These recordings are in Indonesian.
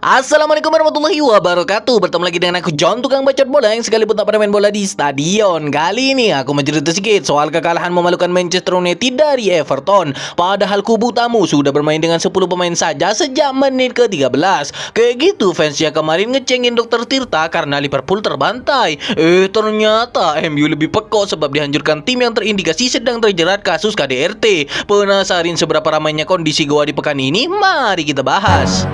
Assalamualaikum warahmatullahi wabarakatuh. Bertemu lagi dengan aku John, tukang bacot bola yang sekalipun tak pernah main bola di stadion. Kali ini aku mencerita sedikit soal kekalahan memalukan Manchester United dari Everton. Padahal kubu tamu sudah bermain dengan 10 pemain saja sejak menit ke-13. Kayak gitu fansnya kemarin ngecengin Dr. Tirta karena Liverpool terbantai. Ternyata MU lebih pekok sebab dihancurkan tim yang terindikasi sedang terjerat kasus KDRT. Penasarin seberapa ramainya kondisi goa di pekan ini? Mari kita bahas.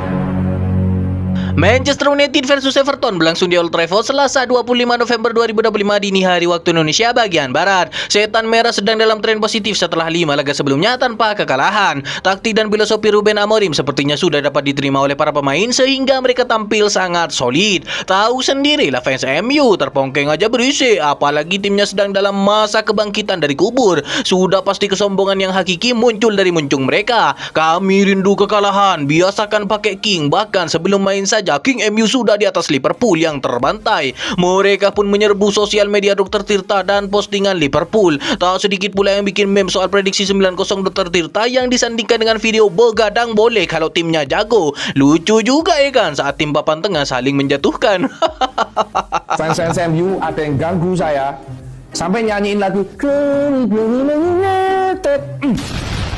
Manchester United versus Everton berlangsung di Old Trafford Selasa 25 November 2025 dini hari waktu Indonesia bagian Barat. Setan merah sedang dalam tren positif setelah 5 laga sebelumnya tanpa kekalahan. Taktik dan filosofi Ruben Amorim sepertinya sudah dapat diterima oleh para pemain sehingga mereka tampil sangat solid. Tahu sendirilah fans MU terpongkeng aja berisik, apalagi timnya sedang dalam masa kebangkitan dari kubur. Sudah pasti kesombongan yang hakiki muncul dari muncung mereka. Kami rindu kekalahan, biasakan pakai king, bahkan sebelum main saja King MU sudah di atas Liverpool yang terbantai. Mereka pun menyerbu sosial media Dr. Tirta dan postingan Liverpool. Tak sedikit pula yang bikin meme soal prediksi 9-0 Dr. Tirta yang disandingkan dengan video begadang boleh kalau timnya jago. Lucu juga ya kan saat tim papan tengah saling menjatuhkan. Fans MU ada yang ganggu saya sampai nyanyiin lagu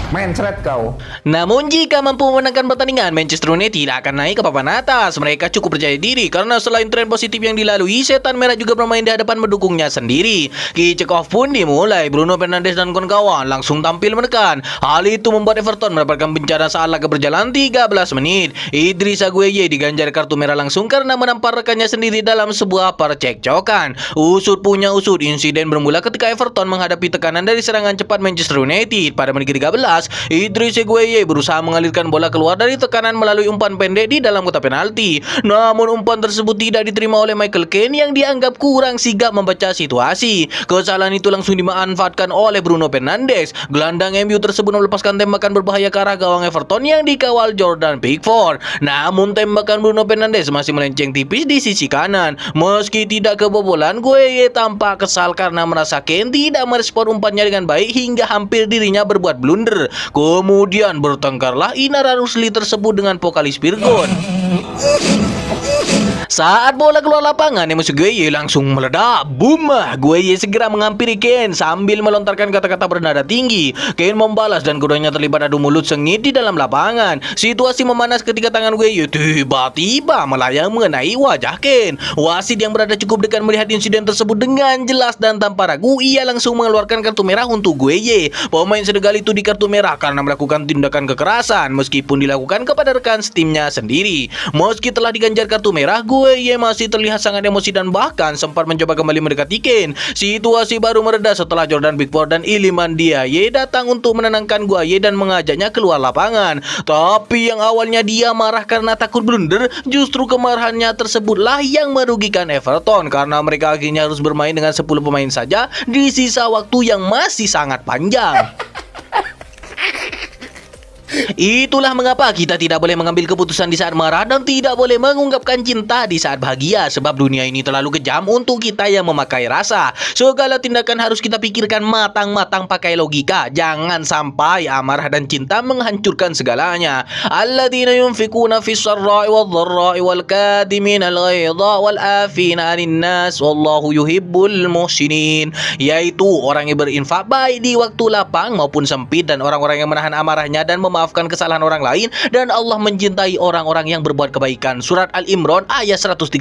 mencret kau. Namun jika mampu memenangkan pertandingan, Manchester United akan naik ke papan atas. Mereka cukup percaya diri karena selain tren positif yang dilalui, setan merah juga bermain di hadapan mendukungnya sendiri. Kick off pun dimulai. Bruno Fernandes dan kawan-kawan langsung tampil menekan. Hal itu membuat Everton mendapatkan bencana saat laga berjalan 13 menit. Idrissa Gueye diganjar kartu merah langsung karena menampar rekannya sendiri dalam sebuah percekcokan. Usut punya usut, insiden bermula ketika Everton menghadapi tekanan dari serangan cepat Manchester United. Pada menit ke-13, Idrissa Gueye berusaha mengalirkan bola keluar dari tekanan melalui umpan pendek di dalam kotak penalti. Namun umpan tersebut tidak diterima oleh Michael Keane yang dianggap kurang sigap membaca situasi. Kesalahan itu langsung dimanfaatkan oleh Bruno Fernandes. Gelandang MU tersebut melepaskan tembakan berbahaya ke arah gawang Everton yang dikawal Jordan Pickford. Namun tembakan Bruno Fernandes masih melenceng tipis di sisi kanan. Meski tidak kebobolan, Gueye tampak kesal karena merasa Keane tidak merespon umpannya dengan baik hingga hampir dirinya berbuat blunder. Kemudian bertengkarlah Inara Rusli tersebut dengan vokalis Virgon. Saat bola keluar lapangan, emosi Gueye langsung meledak. Boom! Gueye segera menghampiri Keane sambil melontarkan kata-kata bernada tinggi. Keane membalas dan keduanya terlibat adu mulut sengit di dalam lapangan. Situasi memanas ketika tangan Gueye tiba-tiba melayang mengenai wajah Keane. Wasit yang berada cukup dekat melihat insiden tersebut dengan jelas dan tanpa ragu. Ia langsung mengeluarkan kartu merah untuk Gueye. Pemain Senegal itu di kartu merah karena melakukan tindakan kekerasan meskipun dilakukan kepada rekan timnya sendiri. Meski telah diganjar kartu merah, Gueye masih terlihat sangat emosi dan bahkan sempat mencoba kembali mendekati Keane. Situasi baru mereda setelah Jordan Pickford dan Iliman Ndiaye datang untuk menenangkan Gueye dan mengajaknya keluar lapangan. Tapi yang awalnya dia marah karena takut blunder, justru kemarahannya tersebutlah yang merugikan Everton karena mereka akhirnya harus bermain dengan 10 pemain saja di sisa waktu yang masih sangat panjang. Itulah mengapa kita tidak boleh mengambil keputusan di saat marah dan tidak boleh mengungkapkan cinta di saat bahagia, sebab dunia ini terlalu kejam untuk kita yang memakai rasa. Segala tindakan harus kita pikirkan matang-matang pakai logika. Jangan sampai amarah dan cinta menghancurkan segalanya. Alladzina yunfikuna fis sarra'i wadh-dharra'i wal kadhimina al-ghaidha wal afina 'anil nas wallahu yuhibbul muhsinin. Yaitu orang yang berinfak baik di waktu lapang maupun sempit dan orang-orang yang menahan amarahnya dan memaafkan kesalahan orang lain, dan Allah mencintai orang-orang yang berbuat kebaikan. Surat Al-Imran ayat 134.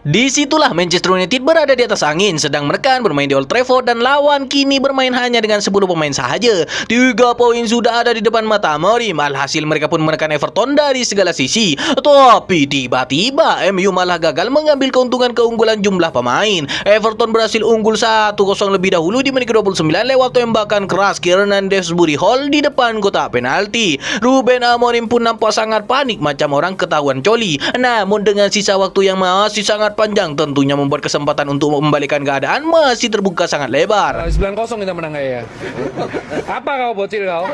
Disitulah Manchester United berada di atas angin, sedang menekan, bermain di Old Trafford dan lawan kini bermain hanya dengan 10 pemain sahaja. 3 poin sudah ada di depan mata Amorim. Alhasil mereka pun menekan Everton dari segala sisi. Tapi tiba-tiba MU malah gagal mengambil keunggulan jumlah pemain. Everton berhasil unggul 1-0 lebih dahulu di menit ke-29 lewat tembakan keras Kiernan Dewsbury Hall di depan kotak penalti. Ruben Amorim pun nampak sangat panik macam orang ketahuan coli. Namun dengan sisa waktu yang masih sangat panjang, tentunya membuat kesempatan untuk membalikkan keadaan masih terbuka sangat lebar. 9-0 kita menang ya. Apa kau bocil kau?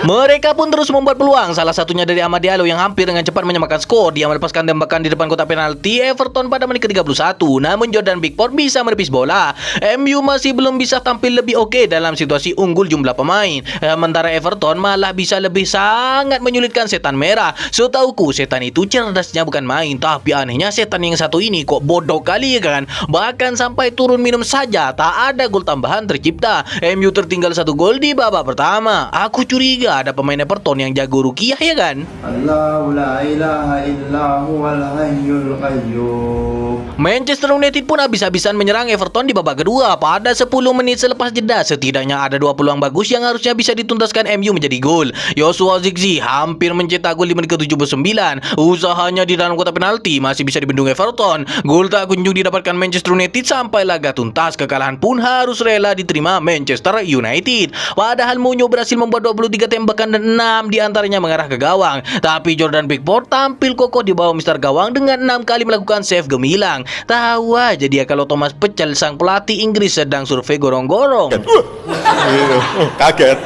Mereka pun terus membuat peluang, salah satunya dari Amad Diallo yang hampir dengan cepat menyamakan skor. Dia melepaskan tembakan di depan kotak penalti Everton pada menit ke-31. Namun Jordan Pickford bisa menepis bola. MU masih belum bisa tampil lebih oke dalam situasi unggul jumlah pemain. Sementara Everton Everton malah bisa lebih sangat menyulitkan setan merah. Setauku setan itu cerdasnya bukan main, tapi anehnya setan yang satu ini kok bodoh kali ya kan. Bahkan sampai turun minum saja tak ada gol tambahan tercipta. MU tertinggal 1 gol di babak pertama. Aku curiga ada pemain Everton yang jago rukiah ya kan. Allahu la ilaha illa huwal hayyul qayyum. Manchester United pun habis-habisan menyerang Everton di babak kedua. Pada 10 menit selepas jeda, setidaknya ada 2 peluang bagus yang harusnya bisa dituntaskan MU menjadi gol. Joshua Zirkzee hampir mencetak gol di menit ke-79. Usahanya di dalam kotak penalti masih bisa dibendung Everton. Gol tak kunjung didapatkan Manchester United sampai laga tuntas. Kekalahan pun harus rela diterima Manchester United. Padahal Mourinho berhasil membuat 23 tembakan dan 6 diantaranya mengarah ke gawang. Tapi Jordan Pickford tampil kokoh di bawah Mister Gawang dengan 6 kali melakukan save gemilang. Tahu aja dia kalau Thomas Tuchel sang pelatih Inggris sedang survei gorong-gorong. Kaget.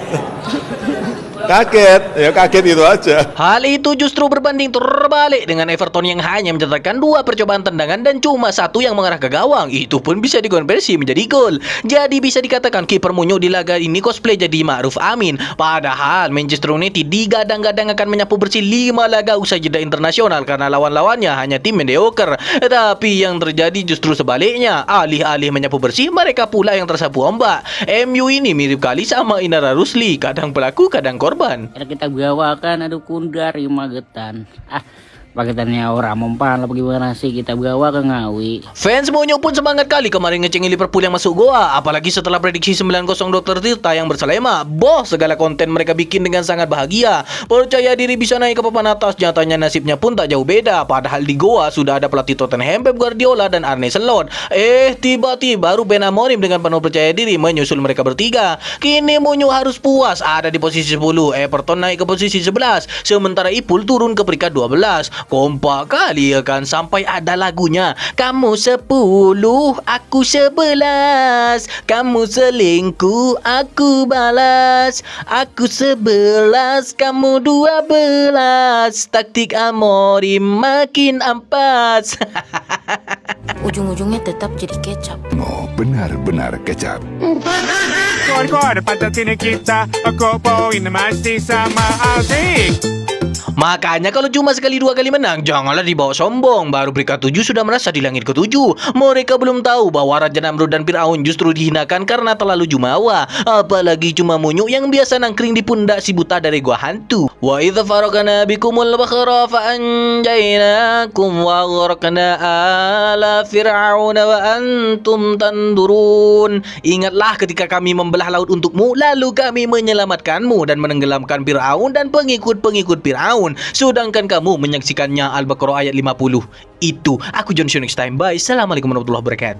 Ya kaget itu aja. Hal itu justru berbanding terbalik dengan Everton yang hanya mencetakkan 2 percobaan tendangan dan cuma 1 yang mengarah ke gawang. Itu pun bisa dikonversi menjadi gol. Jadi bisa dikatakan kiper Mourinho di laga ini cosplay jadi Ma'ruf Amin. Padahal Manchester United digadang-gadang akan menyapu bersih 5 laga usai jeda internasional karena lawan-lawannya hanya tim mediocre. Tapi yang terjadi justru sebaliknya. Alih-alih menyapu bersih, mereka pula yang tersapu ombak. MU ini mirip kali sama Indra Rusli, kadang pelaku kadang korban. Kira kita bawakan aduh kundari magetan. Paketannya orang mempan lah bagaimana sih kita bawa ke Ngawi. Fans Mourinho pun semangat kali kemarin ngecengin Liverpool yang masuk goa. Apalagi setelah prediksi 9-0 Dr. Tirta yang berselema. Boh, segala konten mereka bikin dengan sangat bahagia. Percaya diri bisa naik ke papan atas. Nyatanya nasibnya pun tak jauh beda. Padahal di goa sudah ada pelatih Tottenham Pep Guardiola dan Arne Slot. Tiba-tiba Ruben Amorim dengan penuh percaya diri menyusul mereka bertiga. Kini Mourinho harus puas ada di posisi 10. Everton naik ke posisi 11. Sementara Ipul turun ke peringkat 12. Kompak kali ya kan, sampai ada lagunya. Kamu 10, aku 11. Kamu selingkuh, aku balas. Aku 11, kamu 12. Taktik Amorim makin ampas. Ujung-ujungnya tetap jadi kecap. Oh, benar-benar kecap. Kawan-kawan, pantatin kita. Aku poin masih sama asik. Makanya kalau cuma sekali 2 kali menang, janganlah dibawa sombong. Baru peringkat 7 sudah merasa di langit ke-7. Mereka belum tahu bahwa Raja Namrud dan Fir'aun justru dihinakan karena terlalu jumawa. Apalagi cuma Mourinho yang biasa nangkring di pundak si buta dari gua hantu. Wa idza faraqna bikumul bakhra fa anjaynakum wa gharaqna ala fir'aun wa antum tandurun. Ingatlah ketika kami membelah laut untukmu, lalu kami menyelamatkanmu dan menenggelamkan Fir'aun dan pengikut-pengikut Fir'aun. Sedangkan kamu menyaksikannya. Al-Baqarah ayat 50. Itu. Aku John, see you next time. Bye. Assalamualaikum warahmatullahi wabarakatuh.